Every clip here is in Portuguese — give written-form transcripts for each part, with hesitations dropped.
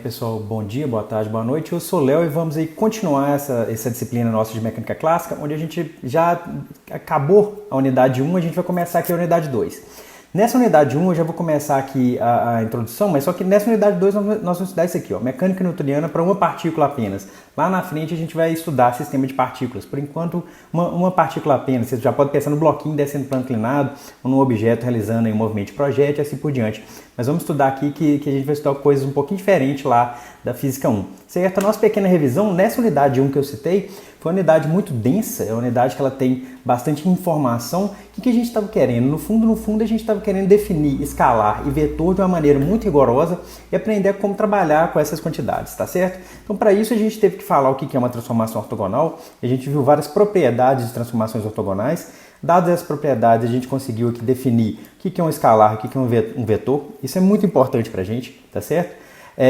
Pessoal, bom dia, boa tarde, boa noite. Eu sou o Léo e vamos aí continuar essa disciplina nossa de mecânica clássica, onde a gente já acabou a unidade 1, a gente vai começar aqui a unidade 2. Nessa unidade 1 eu já vou começar aqui a introdução, mas só que nessa unidade 2 nós vamos estudar isso aqui, ó, mecânica newtoniana para uma partícula apenas. Lá na frente a gente vai estudar sistema de partículas. Por enquanto, uma partícula apenas. Você já pode pensar no bloquinho descendo plano inclinado, ou num objeto realizando um movimento de projétil e assim por diante. Mas vamos estudar aqui que a gente vai estudar coisas um pouquinho diferentes lá da Física 1. Certo? A nossa pequena revisão, nessa unidade 1 que eu citei, foi uma unidade muito densa, é uma unidade que ela tem bastante informação. O que a gente estava querendo? No fundo, a gente estava querendo definir escalar e vetor de uma maneira muito rigorosa e aprender como trabalhar com essas quantidades, tá certo? Então, para isso, a gente teve que falar o que é uma transformação ortogonal. A gente viu várias propriedades de transformações ortogonais. Dadas essas propriedades, a gente conseguiu aqui definir o que é um escalar, o que é um vetor. Isso é muito importante para a gente, tá certo?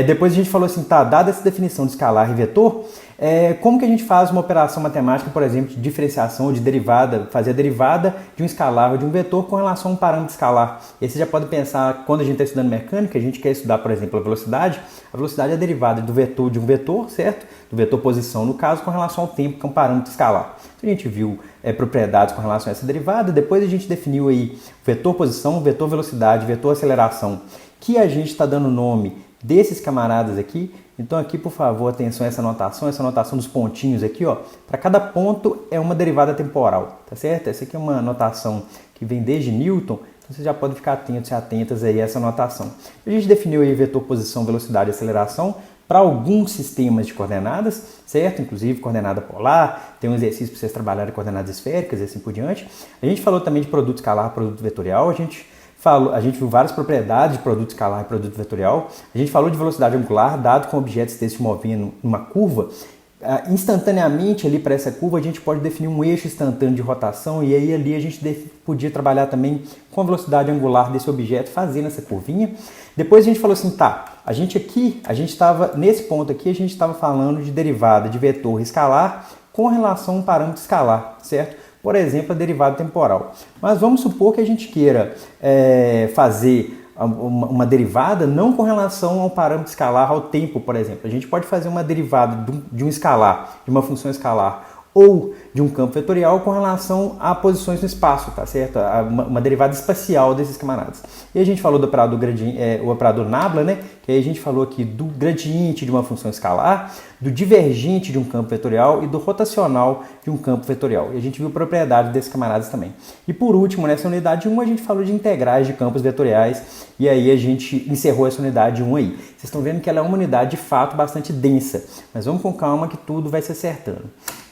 Depois a gente falou assim, tá, dada essa definição de escalar e vetor, como que a gente faz uma operação matemática, por exemplo, de diferenciação ou de derivada, fazer a derivada de um escalar ou de um vetor com relação a um parâmetro escalar. E aí você já pode pensar, quando a gente está estudando mecânica, a gente quer estudar, por exemplo, a velocidade é a derivada do vetor de um vetor, certo? Do vetor posição, no caso, com relação ao tempo, que é um parâmetro escalar. Então a gente viu propriedades com relação a essa derivada, depois a gente definiu aí vetor posição, vetor velocidade, vetor aceleração, que a gente está dando nome desses camaradas aqui. Então aqui, por favor, atenção a essa notação dos pontinhos aqui, ó. Para cada ponto é uma derivada temporal, tá certo? Essa aqui é uma notação que vem desde Newton, então você já pode ficar atentos e atentas aí a essa notação. A gente definiu aí vetor posição, velocidade e aceleração para alguns sistemas de coordenadas, certo? Inclusive coordenada polar, tem um exercício para vocês trabalharem coordenadas esféricas e assim por diante. A gente falou também de produto escalar, produto vetorial, a gente viu várias propriedades de produto escalar e produto vetorial. A gente falou de velocidade angular, dado com objetos desses se movendo numa curva. Instantaneamente ali para essa curva a gente pode definir um eixo instantâneo de rotação e aí ali a gente podia trabalhar também com a velocidade angular desse objeto fazendo essa curvinha. Depois a gente falou assim, tá, nesse ponto aqui a gente estava falando de derivada de vetor escalar com relação a um parâmetro escalar, certo? Por exemplo, a derivada temporal. Mas vamos supor que a gente queira fazer uma derivada não com relação ao parâmetro escalar ao tempo, por exemplo. A gente pode fazer uma derivada de um escalar, de uma função escalar, ou de um campo vetorial com relação a posições no espaço, tá certo? Uma derivada espacial desses camaradas. E a gente falou do operador o operador nabla, né? Que aí a gente falou aqui do gradiente de uma função escalar, do divergente de um campo vetorial e do rotacional de um campo vetorial. E a gente viu propriedades desses camaradas também. E por último, nessa unidade 1, a gente falou de integrais de campos vetoriais e aí a gente encerrou essa unidade 1 aí. Vocês estão vendo que ela é uma unidade de fato bastante densa, mas vamos com calma que tudo vai se acertando.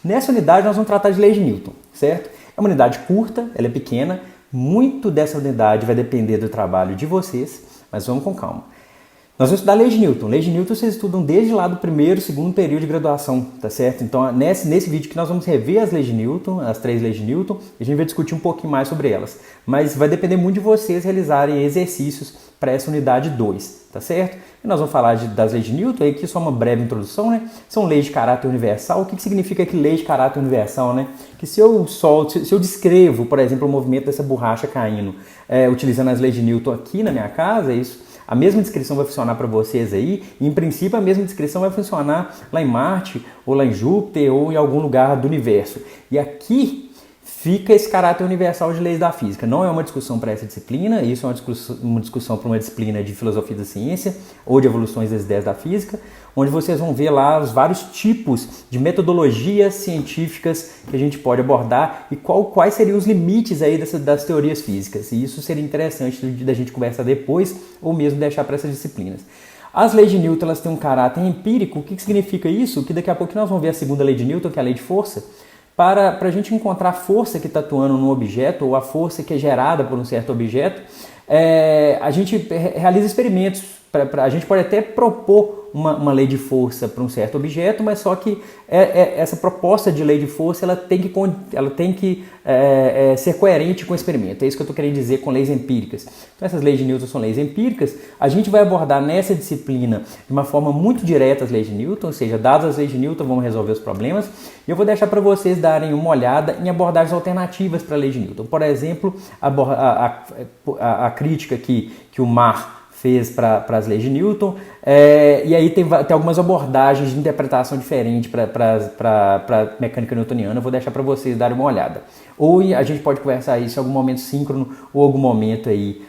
Nessa unidade nós vamos tratar de leis de Newton, certo? É uma unidade curta, ela é pequena, muito dessa unidade vai depender do trabalho de vocês, mas vamos com calma. Nós vamos estudar leis de Newton. Leis de Newton vocês estudam desde lá do primeiro, segundo período de graduação, tá certo? Então nesse vídeo que nós vamos rever as leis de Newton, as 3 leis de Newton, e a gente vai discutir um pouquinho mais sobre elas. Mas vai depender muito de vocês realizarem exercícios para essa unidade 2, tá certo? E nós vamos falar das leis de Newton, aqui só uma breve introdução, né? São leis de caráter universal. O que significa que lei de caráter universal, né? Que se eu descrevo, por exemplo, o movimento dessa borracha caindo, utilizando as leis de Newton aqui na minha casa, a mesma descrição vai funcionar para vocês aí, e em princípio a mesma descrição vai funcionar lá em Marte, ou lá em Júpiter, ou em algum lugar do universo. E aqui fica esse caráter universal de leis da física. Não é uma discussão para essa disciplina, isso é uma discussão para uma disciplina de filosofia da ciência, ou de evoluções das ideias da física, onde vocês vão ver lá os vários tipos de metodologias científicas que a gente pode abordar e quais seriam os limites aí das teorias físicas. E isso seria interessante da gente conversar depois ou mesmo deixar para essas disciplinas. As leis de Newton elas têm um caráter empírico. O que significa isso? Que daqui a pouco nós vamos ver a segunda lei de Newton, que é a lei de força. Para a gente encontrar a força que está atuando no objeto ou a força que é gerada por um certo objeto, a gente realiza experimentos. A gente pode até propor uma lei de força para um certo objeto, mas só que essa proposta de lei de força ela tem que ser coerente com o experimento. É isso que eu estou querendo dizer com leis empíricas. Então essas leis de Newton são leis empíricas. A gente vai abordar nessa disciplina de uma forma muito direta as leis de Newton, ou seja, dadas as leis de Newton vamos resolver os problemas. E eu vou deixar para vocês darem uma olhada em abordagens alternativas para a lei de Newton. Por exemplo, a crítica que o mar fez para as leis de Newton, e aí tem algumas abordagens de interpretação diferente para mecânica newtoniana. Eu vou deixar para vocês darem uma olhada. Ou a gente pode conversar isso em algum momento síncrono ou algum momento aí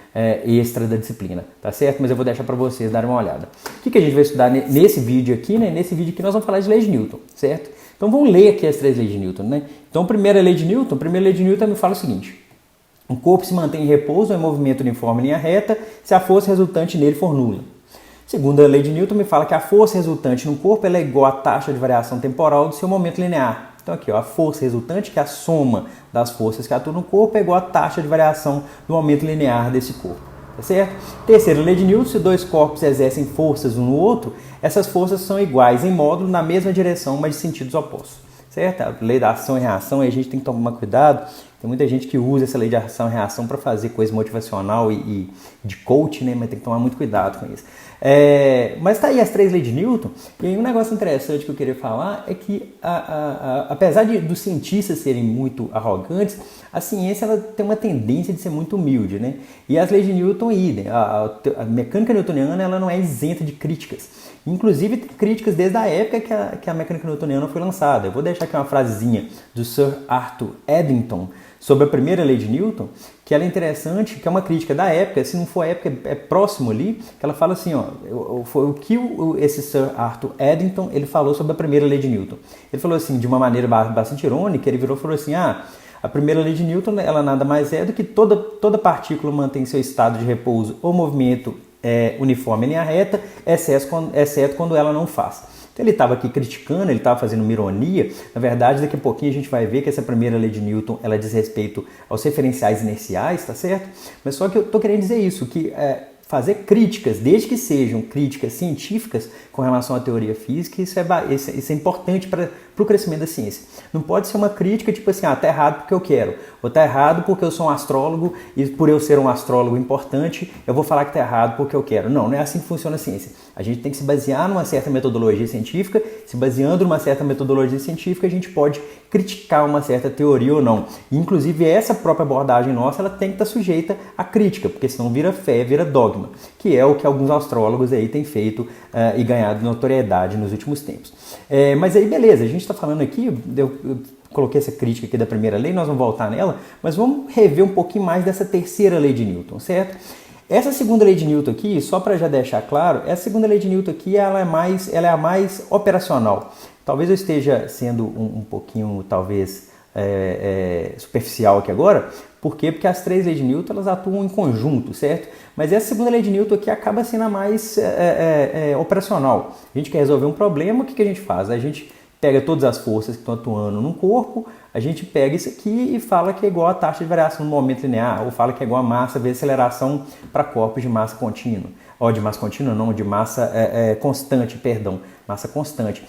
extra da disciplina, tá certo? Mas eu vou deixar para vocês darem uma olhada. O que a gente vai estudar nesse vídeo aqui, né? Nesse vídeo aqui nós vamos falar de leis de Newton, certo? Então vamos ler aqui as 3 leis de Newton, né? Então a primeira lei de Newton me fala o seguinte: um corpo se mantém em repouso ou em movimento uniforme em linha reta se a força resultante nele for nula. Segunda lei de Newton me fala que a força resultante no corpo ela é igual à taxa de variação temporal do seu momento linear. Então aqui, ó, a força resultante, que é a soma das forças que atuam no corpo, é igual à taxa de variação do momento linear desse corpo. Tá certo? Terceira lei de Newton: se 2 corpos exercem forças um no outro, essas forças são iguais em módulo na mesma direção, mas de sentidos opostos. Certo? A lei da ação e reação, aí a gente tem que tomar cuidado. Tem muita gente que usa essa lei de ação e reação para fazer coisa motivacional e de coach, né? Mas tem que tomar muito cuidado com isso. Mas tá aí as 3 leis de Newton. E aí um negócio interessante que eu queria falar é que, apesar dos cientistas serem muito arrogantes, a ciência ela tem uma tendência de ser muito humilde, né? E as leis de Newton, idem. A mecânica newtoniana ela não é isenta de críticas. Inclusive tem críticas desde a época que a mecânica newtoniana foi lançada. Eu vou deixar aqui uma frasezinha do Sir Arthur Eddington sobre a primeira lei de Newton, que ela é interessante, que é uma crítica da época, se não for a época, é próximo ali, que ela fala assim, ó, foi o que esse Sir Arthur Eddington, ele falou sobre a primeira lei de Newton. Ele falou assim, de uma maneira bastante irônica, ele virou e falou assim, a primeira lei de Newton, ela nada mais é do que toda partícula mantém seu estado de repouso ou movimento uniforme em linha reta, exceto quando ela não faz. Então ele estava aqui criticando, ele estava fazendo uma ironia. Na verdade, daqui a pouquinho a gente vai ver que essa primeira lei de Newton ela diz respeito aos referenciais inerciais, tá certo? Mas só que eu estou querendo dizer isso, que fazer críticas, desde que sejam críticas científicas com relação à teoria física, isso é importante para o crescimento da ciência. Não pode ser uma crítica tipo assim, tá errado porque eu quero, ou tá errado porque eu sou um astrólogo e por eu ser um astrólogo importante, eu vou falar que tá errado porque eu quero. Não é assim que funciona a ciência. A gente tem que se basear numa certa metodologia científica, se baseando numa certa metodologia científica, a gente pode criticar uma certa teoria ou não. E, inclusive, essa própria abordagem nossa, ela tem que estar sujeita à crítica, porque senão vira fé, vira dogma, que é o que alguns astrólogos aí têm feito e ganhado notoriedade nos últimos tempos. Mas aí, beleza, a gente está falando aqui, eu coloquei essa crítica aqui da primeira lei, nós vamos voltar nela, mas vamos rever um pouquinho mais dessa terceira lei de Newton, certo? Essa segunda lei de Newton aqui, só para já deixar claro, essa segunda lei de Newton aqui ela é a mais operacional. Talvez eu esteja sendo um pouquinho, talvez, superficial aqui agora. Por quê? Porque as 3 leis de Newton elas atuam em conjunto, certo? Mas essa segunda lei de Newton aqui acaba sendo a mais operacional. A gente quer resolver um problema, o que a gente faz? A gente pega todas as forças que estão atuando num corpo, a gente pega isso aqui e fala que é igual a taxa de variação no momento linear, ou fala que é igual a massa vezes aceleração para corpos de massa contínua. Ou de massa contínua não, de massa constante, massa constante.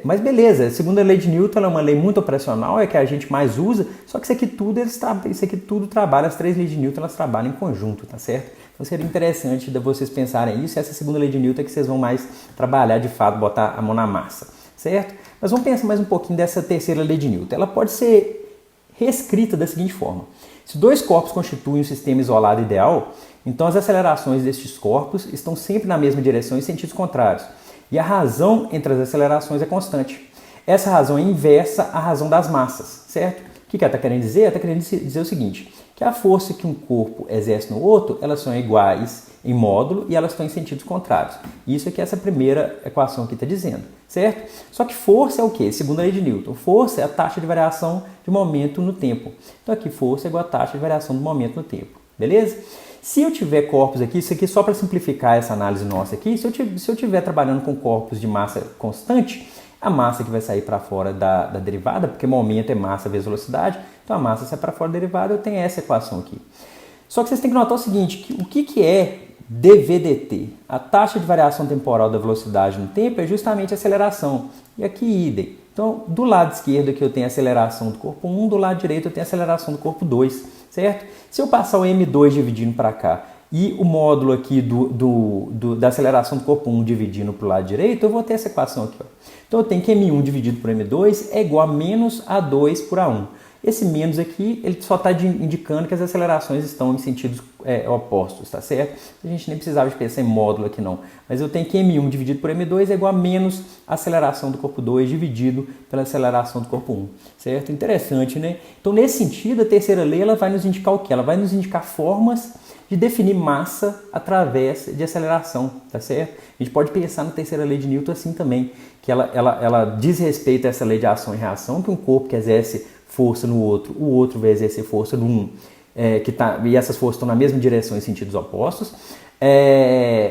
Mas beleza, a segunda lei de Newton é uma lei muito operacional, é que a gente mais usa, só que isso aqui tudo trabalha, as 3 leis de Newton elas trabalham em conjunto, tá certo? Então seria interessante de vocês pensarem isso, essa segunda lei de Newton é que vocês vão mais trabalhar de fato, botar a mão na massa. Certo? Mas vamos pensar mais um pouquinho dessa terceira lei de Newton. Ela pode ser reescrita da seguinte forma. Se 2 corpos constituem um sistema isolado ideal, então as acelerações destes corpos estão sempre na mesma direção em sentidos contrários. E a razão entre as acelerações é constante. Essa razão é inversa à razão das massas, certo? O que ela está querendo dizer? Ela está querendo dizer o seguinte, que a força que um corpo exerce no outro, elas são iguais em módulo e elas estão em sentidos contrários. Isso é que essa primeira equação aqui está dizendo, certo? Só que força é o quê? Segundo a lei de Newton, força é a taxa de variação de momento no tempo. Então aqui força é igual a taxa de variação do momento no tempo, beleza? Se eu tiver corpos aqui, isso aqui só para simplificar essa análise nossa aqui, se eu estiver trabalhando com corpos de massa constante, a massa que vai sair para fora da derivada, porque momento é massa vezes velocidade, então a massa sai para fora da derivada, eu tenho essa equação aqui. Só que vocês têm que notar o seguinte, que o que é dv/dt? A taxa de variação temporal da velocidade no tempo é justamente a aceleração, e aqui idem. Então, do lado esquerdo aqui eu tenho a aceleração do corpo 1, do lado direito eu tenho a aceleração do corpo 2, certo? Se eu passar o m2 dividindo para cá, e o módulo aqui da aceleração do corpo 1 dividindo para o lado direito, eu vou ter essa equação aqui. Ó. Então eu tenho que m1 dividido por m2 é igual a menos a2 por a1. Esse menos aqui, ele só está indicando que as acelerações estão em sentidos opostos, tá certo? A gente nem precisava de pensar em módulo aqui não, mas eu tenho que M1 dividido por M2 é igual a menos a aceleração do corpo 2 dividido pela aceleração do corpo 1, certo? Interessante, né? Então, nesse sentido, a terceira lei ela vai nos indicar o quê? Ela vai nos indicar formas de definir massa através de aceleração, tá certo? A gente pode pensar na terceira lei de Newton assim também, que ela diz respeito a essa lei de ação e reação, que um corpo que exerce força no outro, o outro vai exercer força no um, e essas forças estão na mesma direção em sentidos opostos.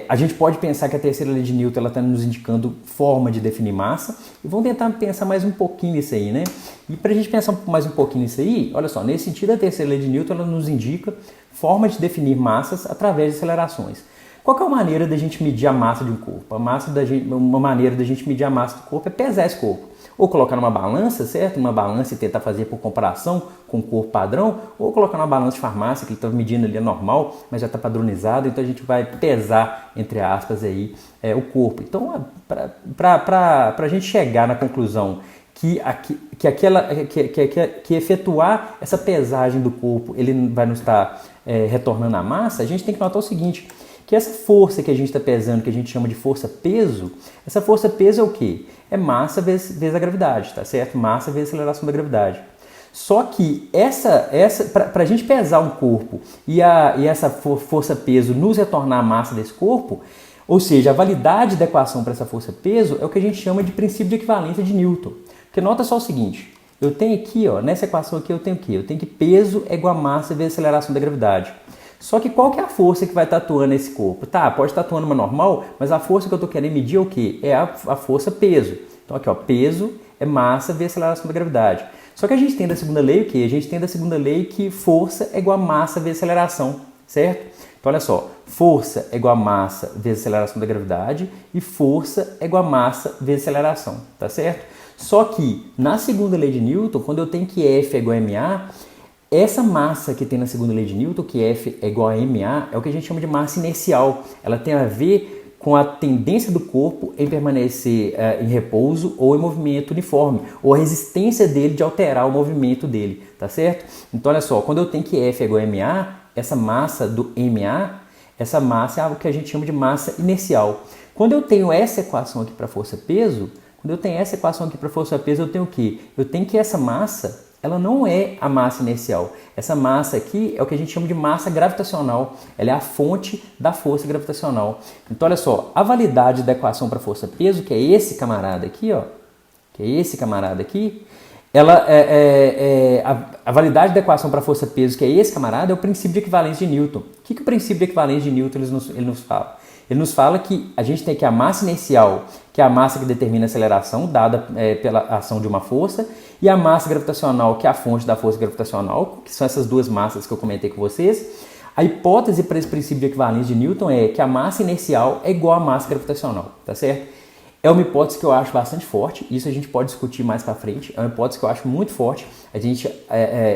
A gente pode pensar que a terceira lei de Newton ela está nos indicando forma de definir massa, e vamos tentar pensar mais um pouquinho nisso aí, né? E para a gente pensar mais um pouquinho nisso aí, olha só, nesse sentido a terceira lei de Newton ela nos indica forma de definir massas através de acelerações. Qual que é a maneira da gente medir a massa de um corpo? Uma maneira da gente medir a massa do corpo é pesar esse corpo. Ou colocar numa balança, certo? Uma balança e tentar fazer por comparação com o corpo padrão, ou colocar numa balança de farmácia, que ele está medindo ali é normal, mas já está padronizado, então a gente vai pesar, entre aspas, aí, o corpo. Então, para a gente chegar na conclusão que efetuar essa pesagem do corpo, ele vai nos estar retornando a massa, a gente tem que notar o seguinte, que essa força que a gente está pesando, que a gente chama de força-peso, essa força-peso é o quê? É massa vezes a gravidade, tá certo? Massa vezes a aceleração da gravidade. Só que para a gente pesar um corpo e essa força-peso nos retornar a massa desse corpo, ou seja, a validade da equação para essa força-peso é o que a gente chama de princípio de equivalência de Newton. Porque nota só o seguinte, eu tenho aqui, ó, nessa equação aqui eu tenho o quê? Eu tenho que peso é igual a massa vezes a aceleração da gravidade. Só que qual que é a força que vai estar atuando nesse corpo? Tá, pode estar atuando uma normal, mas a força que eu estou querendo medir é o quê? É a força peso. Então aqui, ó, peso é massa vezes a aceleração da gravidade. Só que a gente tem da segunda lei o quê? A gente tem da segunda lei que força é igual a massa vezes a aceleração, certo? Então olha só, força é igual a massa vezes a aceleração da gravidade e força é igual a massa vezes a aceleração, tá certo? Só que na segunda lei de Newton, quando eu tenho que F é igual a ma, essa massa que tem na segunda lei de Newton, que F é igual a ma, é o que a gente chama de massa inercial. Ela tem a ver com a tendência do corpo em permanecer em repouso ou em movimento uniforme, ou a resistência dele de alterar o movimento dele, tá certo? Então olha só, quando eu tenho que F é igual a ma, essa massa do ma, essa massa é algo que a gente chama de massa inercial. Quando eu tenho essa equação aqui para força-peso, eu tenho o quê? Eu tenho que essa massa ela não é a massa inercial. Essa massa aqui é o que a gente chama de massa gravitacional. Ela é a fonte da força gravitacional. Então, olha só, a validade da equação para força-peso, que é esse camarada aqui, ó, a validade da equação para força-peso, que é esse camarada, é o princípio de equivalência de Newton. O que o princípio de equivalência de Newton ele nos fala? Ele nos fala que a gente tem que a massa inercial, que é a massa que determina a aceleração dada pela ação de uma força, e a massa gravitacional, que é a fonte da força gravitacional, que são essas duas massas que eu comentei com vocês. A hipótese para esse princípio de equivalência de Newton é que a massa inercial é igual à massa gravitacional, tá certo? É uma hipótese que eu acho bastante forte, isso a gente pode discutir mais para frente, é uma hipótese que eu acho muito forte, a gente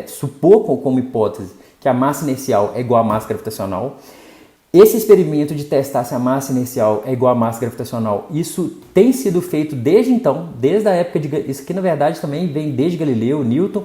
supor como hipótese que a massa inercial é igual à massa gravitacional. Esse experimento de testar se a massa inercial é igual à massa gravitacional, isso tem sido feito desde então, desde a época de... Isso aqui, na verdade, também vem desde Galileu, Newton,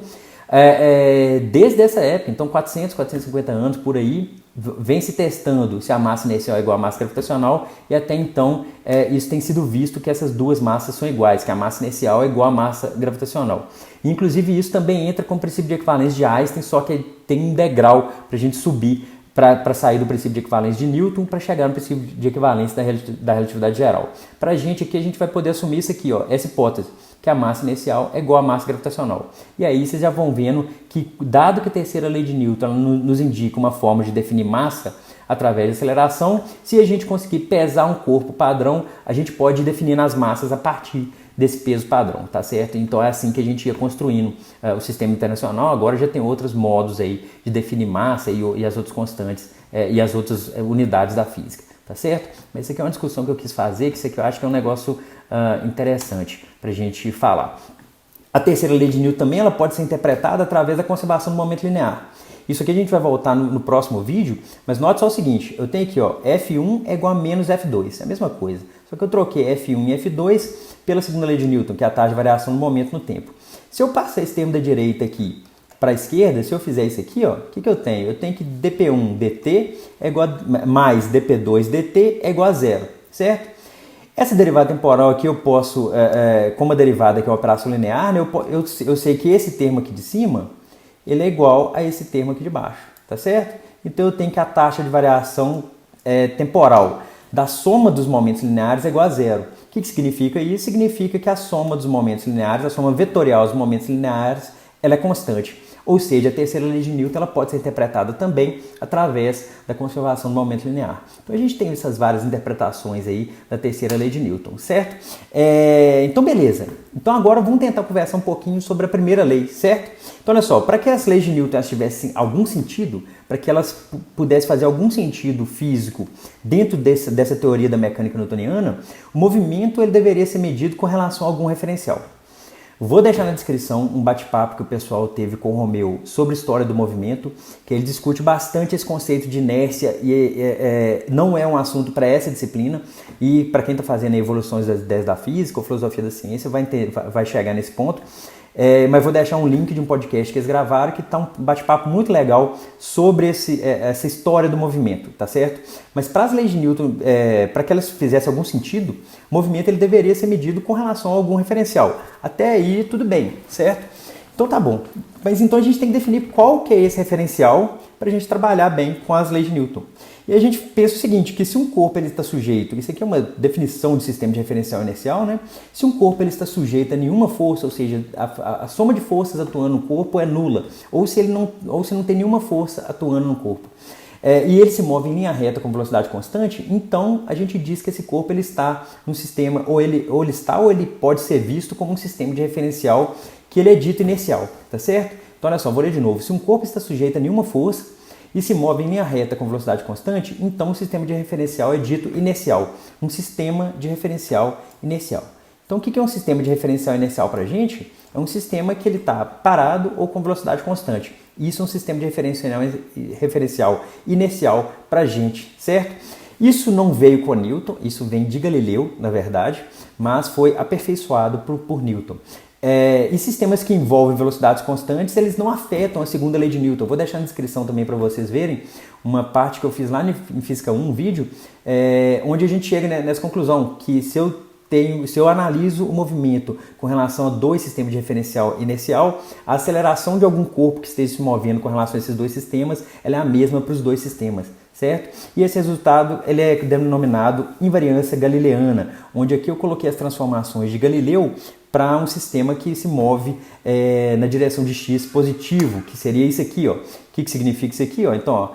desde essa época, então 450 anos por aí, vem se testando se a massa inercial é igual à massa gravitacional e até então isso tem sido visto que essas duas massas são iguais, que a massa inercial é igual à massa gravitacional. Inclusive isso também entra com o princípio de equivalência de Einstein, só que tem um degrau para a gente subir, para sair do princípio de equivalência de Newton para chegar no princípio de equivalência da relatividade geral. Para a gente aqui, a gente vai poder assumir isso aqui, ó, essa hipótese, que a massa inercial é igual à massa gravitacional. E aí vocês já vão vendo que, dado que a terceira lei de Newton nos indica uma forma de definir massa através de aceleração, se a gente conseguir pesar um corpo padrão, a gente pode definir as massas a partir desse peso padrão, tá certo? Então é assim que a gente ia construindo o sistema internacional. Agora já tem outros modos aí de definir massa e as outras constantes e as outras unidades da física, tá certo? Mas isso aqui é uma discussão que eu quis fazer, que isso aqui eu acho que é um negócio interessante pra gente falar. A terceira lei de Newton também ela pode ser interpretada através da conservação do momento linear. Isso aqui a gente vai voltar no próximo vídeo, mas note só o seguinte, eu tenho aqui, ó, F1 é igual a menos F2, é a mesma coisa, só que eu troquei F1 e F2 pela segunda lei de Newton, que é a taxa de variação do momento no tempo. Se eu passar esse termo da direita aqui para a esquerda, se eu fizer isso aqui, ó, o que eu tenho? Eu tenho que dp1 dt é igual a, mais dp2 dt é igual a zero, certo? Essa derivada temporal aqui eu posso, como a derivada aqui é uma operação linear, né, eu sei que esse termo aqui de cima, ele é igual a esse termo aqui de baixo, tá certo? Então eu tenho que a taxa de variação temporal da soma dos momentos lineares é igual a zero. O que significa isso? Significa que a soma dos momentos lineares, a soma vetorial dos momentos lineares, ela é constante. Ou seja, a terceira lei de Newton ela pode ser interpretada também através da conservação do momento linear. Então a gente tem essas várias interpretações aí da terceira lei de Newton, certo? Então beleza. Então agora vamos tentar conversar um pouquinho sobre a primeira lei, certo? Então olha só, para que as leis de Newton elas tivessem algum sentido, para que elas pudessem fazer algum sentido físico dentro dessa teoria da mecânica newtoniana, o movimento ele deveria ser medido com relação a algum referencial. Vou deixar na descrição um bate-papo que o pessoal teve com o Romeu sobre a história do movimento, que ele discute bastante esse conceito de inércia e não é um assunto para essa disciplina e para quem está fazendo evoluções das ideias da física ou filosofia da ciência vai chegar nesse ponto. Mas vou deixar um link de um podcast que eles gravaram que está um bate-papo muito legal sobre essa história do movimento, tá certo? Mas para as leis de Newton, para que elas fizessem algum sentido, o movimento ele deveria ser medido com relação a algum referencial. Até aí tudo bem, certo? Então tá bom. Mas então a gente tem que definir qual que é esse referencial para a gente trabalhar bem com as leis de Newton. E a gente pensa o seguinte, que se um corpo ele está sujeito, isso aqui é uma definição de sistema de referencial inercial, né? Se um corpo ele está sujeito a nenhuma força, ou seja, a soma de forças atuando no corpo é nula, ou se não tem nenhuma força atuando no corpo, e ele se move em linha reta com velocidade constante, então a gente diz que esse corpo ele está num sistema, ou ele pode ser visto como um sistema de referencial que ele é dito inercial, tá certo? Então olha só, vou ler de novo. Se um corpo está sujeito a nenhuma força, e se move em linha reta com velocidade constante, então o sistema de referencial é dito inercial, um sistema de referencial inercial. Então o que é um sistema de referencial inercial para a gente? É um sistema que ele está parado ou com velocidade constante. Isso é um sistema de referencial inercial para a gente, certo? Isso não veio com Newton, isso vem de Galileu, na verdade, mas foi aperfeiçoado por Newton. E sistemas que envolvem velocidades constantes, eles não afetam a segunda lei de Newton. Vou deixar na descrição também para vocês verem uma parte que eu fiz lá em Física 1, um vídeo, onde a gente chega nessa conclusão, que se eu analiso o movimento com relação a dois sistemas de referencial inercial, a aceleração de algum corpo que esteja se movendo com relação a esses dois sistemas, ela é a mesma para os dois sistemas, certo? E esse resultado ele é denominado invariância galileana, onde aqui eu coloquei as transformações de Galileu para um sistema que se move na direção de x positivo, que seria isso aqui, ó. O que significa isso aqui, ó? Então, ó,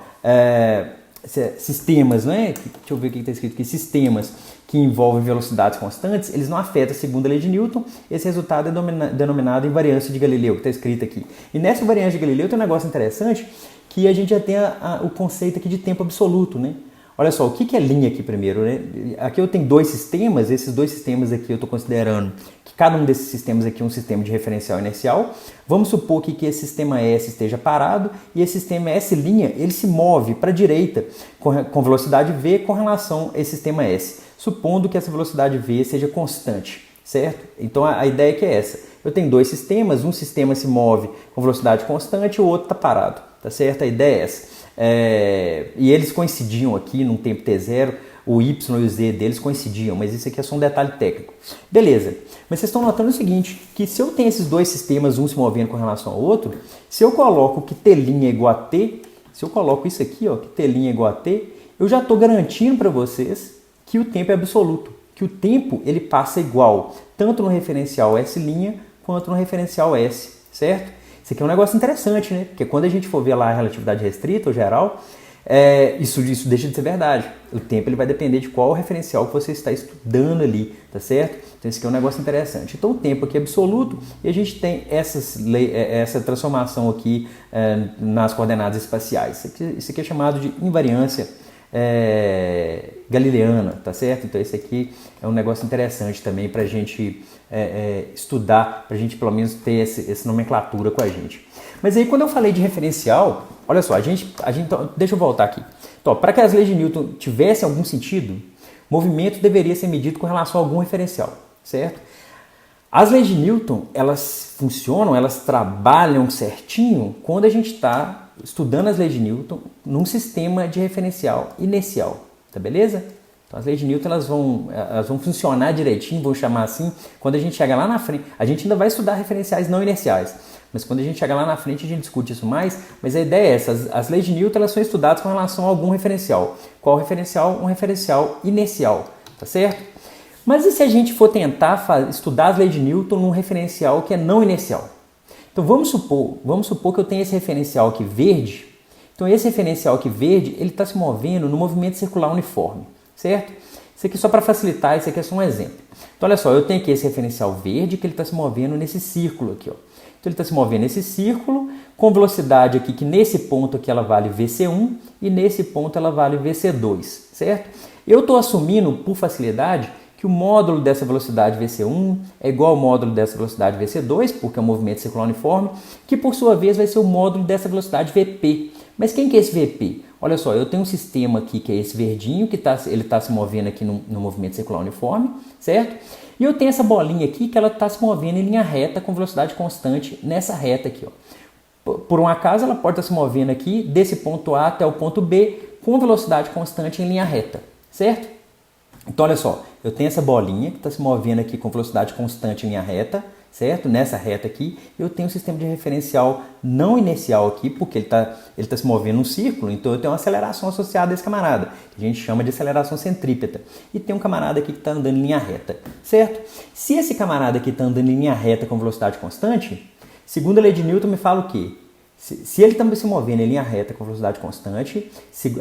sistemas, né? Deixa eu ver o que está escrito aqui. Sistemas que envolvem velocidades constantes, eles não afetam a segunda lei de Newton. Esse resultado é denominado invariância de Galileu, que está escrito aqui. E nessa invariância de Galileu tem um negócio interessante, que a gente já tem o conceito aqui de tempo absoluto, né? Olha só, o que é linha aqui primeiro, né? Aqui eu tenho dois sistemas, esses dois sistemas aqui eu estou considerando que cada um desses sistemas aqui é um sistema de referencial inercial. Vamos supor que esse sistema S esteja parado e esse sistema S', ele se move para a direita com velocidade v com relação a esse sistema S, supondo que essa velocidade v seja constante, certo? Então a ideia aqui é essa. Eu tenho dois sistemas, um sistema se move com velocidade constante e o outro está parado, tá certo? A ideia é essa. E eles coincidiam aqui num tempo t0, o y e o z deles coincidiam, mas isso aqui é só um detalhe técnico. Beleza, mas vocês estão notando o seguinte, que se eu tenho esses dois sistemas, um se movendo com relação ao outro, se eu coloco que t' é igual a t, se eu coloco isso aqui, ó, que t' é igual a t, eu já estou garantindo para vocês que o tempo é absoluto, que o tempo ele passa igual, tanto no referencial S' quanto no referencial S, certo? Isso aqui é um negócio interessante, né? Porque quando a gente for ver lá a relatividade restrita ou geral, isso deixa de ser verdade. O tempo ele vai depender de qual referencial que você está estudando ali, tá certo? Então isso aqui é um negócio interessante. Então o tempo aqui é absoluto e a gente tem essa transformação aqui nas coordenadas espaciais. Isso aqui é chamado de invariância galileana, tá certo? Então esse aqui é um negócio interessante também para a gente estudar, para a gente pelo menos ter essa nomenclatura com a gente. Mas aí quando eu falei de referencial, olha só, então, deixa eu voltar aqui. Então, para que as leis de Newton tivessem algum sentido, movimento deveria ser medido com relação a algum referencial, certo? As leis de Newton, elas funcionam, elas trabalham certinho quando a gente está estudando as leis de Newton num sistema de referencial inercial, tá beleza? Então as leis de Newton elas vão funcionar direitinho, vamos chamar assim, quando a gente chegar lá na frente. A gente ainda vai estudar referenciais não inerciais, mas quando a gente chegar lá na frente a gente discute isso mais, mas a ideia é essa, as leis de Newton elas são estudadas com relação a algum referencial. Qual referencial? Um referencial inercial, tá certo? Mas e se a gente for tentar estudar as leis de Newton num referencial que é não inercial? Então vamos supor que eu tenho esse referencial aqui verde. Então esse referencial aqui verde, ele está se movendo no movimento circular uniforme, certo? Isso aqui só para facilitar, isso aqui é só um exemplo. Então olha só, eu tenho aqui esse referencial verde que ele está se movendo nesse círculo aqui, ó. Então ele está se movendo nesse círculo com velocidade aqui que nesse ponto aqui ela vale VC1 e nesse ponto ela vale VC2, certo? Eu estou assumindo por facilidade que o módulo dessa velocidade VC1 é igual ao módulo dessa velocidade VC2, porque é um movimento circular uniforme, que por sua vez vai ser o módulo dessa velocidade VP. Mas quem que é esse VP? Olha só, eu tenho um sistema aqui que é esse verdinho, que ele está se movendo aqui no movimento circular uniforme, certo? E eu tenho essa bolinha aqui que ela está se movendo em linha reta com velocidade constante nessa reta aqui, ó. Por um acaso ela pode estar se movendo aqui desse ponto A até o ponto B com velocidade constante em linha reta, certo? Então olha só, eu tenho essa bolinha que está se movendo aqui com velocidade constante em linha reta, certo? Nessa reta aqui, eu tenho um sistema de referencial não inercial aqui, porque ele tá se movendo num círculo, então eu tenho uma aceleração associada a esse camarada, que a gente chama de aceleração centrípeta. E tem um camarada aqui que está andando em linha reta, certo? Se esse camarada aqui está andando em linha reta com velocidade constante, segundo a lei de Newton me fala o quê? Se ele está se movendo em linha reta com velocidade constante,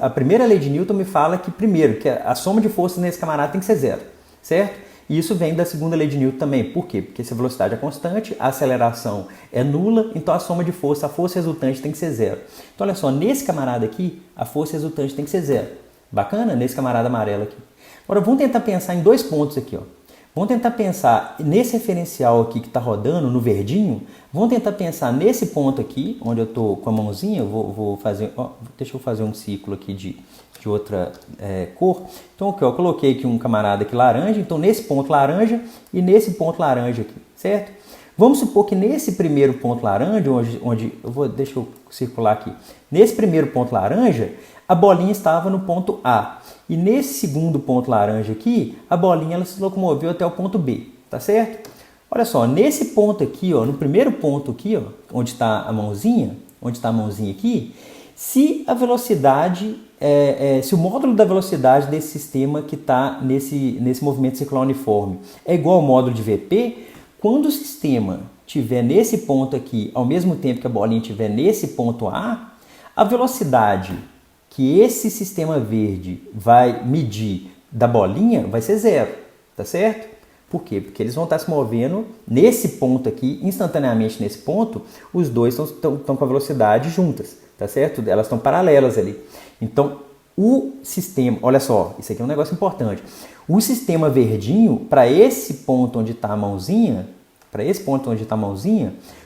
a primeira lei de Newton me fala que, primeiro, que a soma de forças nesse camarada tem que ser zero, certo? E isso vem da segunda lei de Newton também. Por quê? Porque se a velocidade é constante, a aceleração é nula, então a soma de força, a força resultante tem que ser zero. Então, olha só, nesse camarada aqui, a força resultante tem que ser zero. Bacana? Nesse camarada amarelo aqui. Agora, vamos tentar pensar em dois pontos aqui, ó. Vamos tentar pensar nesse referencial aqui que está rodando, no verdinho. Vamos tentar pensar nesse ponto aqui, onde eu estou com a mãozinha. Eu vou fazer, ó, deixa eu fazer um ciclo aqui de outra cor. Então aqui, ó, eu coloquei aqui um camarada aqui laranja. Então nesse ponto laranja e nesse ponto laranja aqui, certo? Vamos supor que nesse primeiro ponto laranja, deixa eu circular aqui. Nesse primeiro ponto laranja, a bolinha estava no ponto A. E nesse segundo ponto laranja aqui, a bolinha ela se locomoveu até o ponto B, tá certo? Olha só, nesse ponto aqui, ó, no primeiro ponto aqui, ó, onde está a mãozinha aqui, se a velocidade, se o módulo da velocidade desse sistema que está nesse movimento circular uniforme é igual ao módulo de VP, quando o sistema estiver nesse ponto aqui, ao mesmo tempo que a bolinha estiver nesse ponto A, a velocidade que esse sistema verde vai medir da bolinha vai ser zero, tá certo? Por quê? Porque eles vão estar se movendo nesse ponto aqui, instantaneamente nesse ponto, os dois estão com a velocidade juntas, tá certo? Elas estão paralelas ali. Então, o sistema, olha só, isso aqui é um negócio importante. O sistema verdinho, para esse ponto onde está a mãozinha,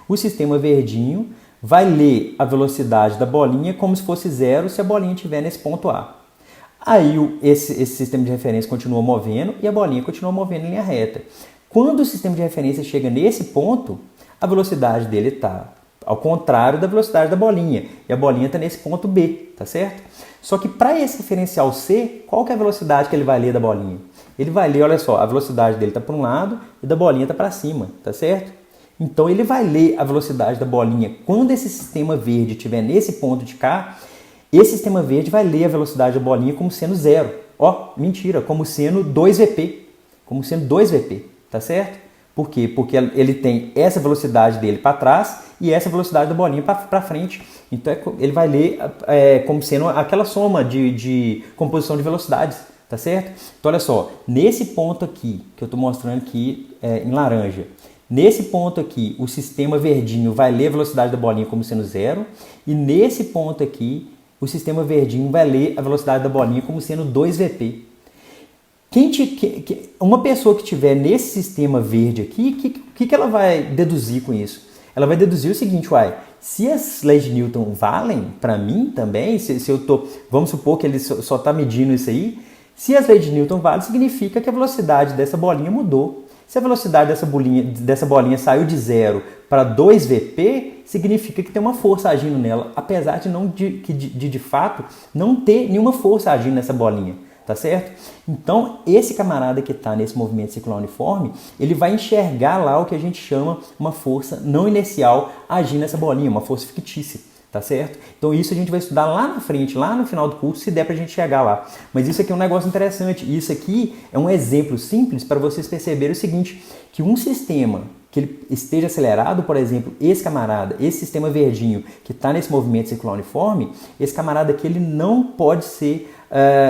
o sistema verdinho vai ler a velocidade da bolinha como se fosse zero se a bolinha estiver nesse ponto A. Aí esse sistema de referência continua movendo e a bolinha continua movendo em linha reta. Quando o sistema de referência chega nesse ponto, a velocidade dele está ao contrário da velocidade da bolinha. E a bolinha está nesse ponto B, tá certo? Só que para esse referencial C, qual que é a velocidade que ele vai ler da bolinha? Ele vai ler, olha só, a velocidade dele está para um lado e da bolinha está para cima, tá certo? Então ele vai ler a velocidade da bolinha quando esse sistema verde estiver nesse ponto de cá. Esse sistema verde vai ler a velocidade da bolinha como sendo zero. Ó, mentira, como sendo 2VP. Como sendo 2VP, tá certo? Por quê? Porque ele tem essa velocidade dele para trás e essa velocidade da bolinha para frente. Então ele vai ler como sendo aquela soma de composição de velocidades, tá certo? Então olha só, nesse ponto aqui, que eu estou mostrando aqui em laranja, nesse ponto aqui o sistema verdinho vai ler a velocidade da bolinha como sendo zero e nesse ponto aqui o sistema verdinho vai ler a velocidade da bolinha como sendo 2VP. Uma pessoa que estiver nesse sistema verde aqui, o que ela vai deduzir com isso? Ela vai deduzir o seguinte, se as leis de Newton valem para mim também, vamos supor que ele só está medindo isso aí, se as leis de Newton valem, significa que a velocidade dessa bolinha mudou. Se a velocidade dessa bolinha saiu de 0 para 2 VP, significa que tem uma força agindo nela, apesar de fato não ter nenhuma força agindo nessa bolinha, tá certo? Então, esse camarada que está nesse movimento circular uniforme, ele vai enxergar lá o que a gente chama uma força não inercial agindo nessa bolinha, uma força fictícia. Tá certo? Então isso a gente vai estudar lá na frente, lá no final do curso, se der pra gente chegar lá. Mas isso aqui é um negócio interessante. Isso aqui é um exemplo simples para vocês perceberem o seguinte, que um sistema que ele esteja acelerado, por exemplo, esse camarada, esse sistema verdinho que está nesse movimento circular uniforme, esse camarada aqui ele não pode ser,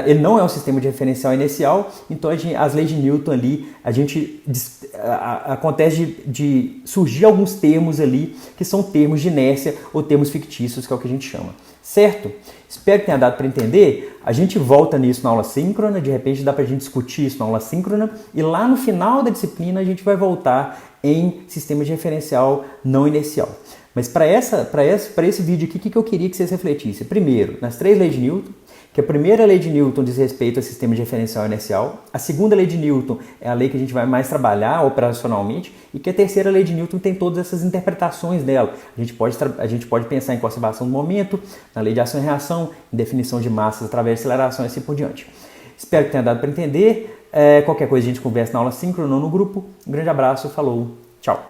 ele não é um sistema de referencial inercial, então as leis de Newton ali, acontece de surgir alguns termos ali que são termos de inércia ou termos fictícios, que é o que a gente chama. Certo? Espero que tenha dado para entender. A gente volta nisso na aula síncrona, de repente dá para a gente discutir isso na aula síncrona, e lá no final da disciplina a gente vai voltar em sistema de referencial não inercial. Mas para esse vídeo aqui, o que eu queria que vocês refletissem? Primeiro, nas 3 leis de Newton, que a primeira lei de Newton diz respeito ao sistema de referencial inercial, a segunda lei de Newton é a lei que a gente vai mais trabalhar operacionalmente, e que a terceira lei de Newton tem todas essas interpretações dela. A gente pode pensar em conservação do momento, na lei de ação e reação, em definição de massas através de aceleração e assim por diante. Espero que tenha dado para entender. Qualquer coisa a gente conversa na aula síncrona ou no grupo. Um grande abraço, falou!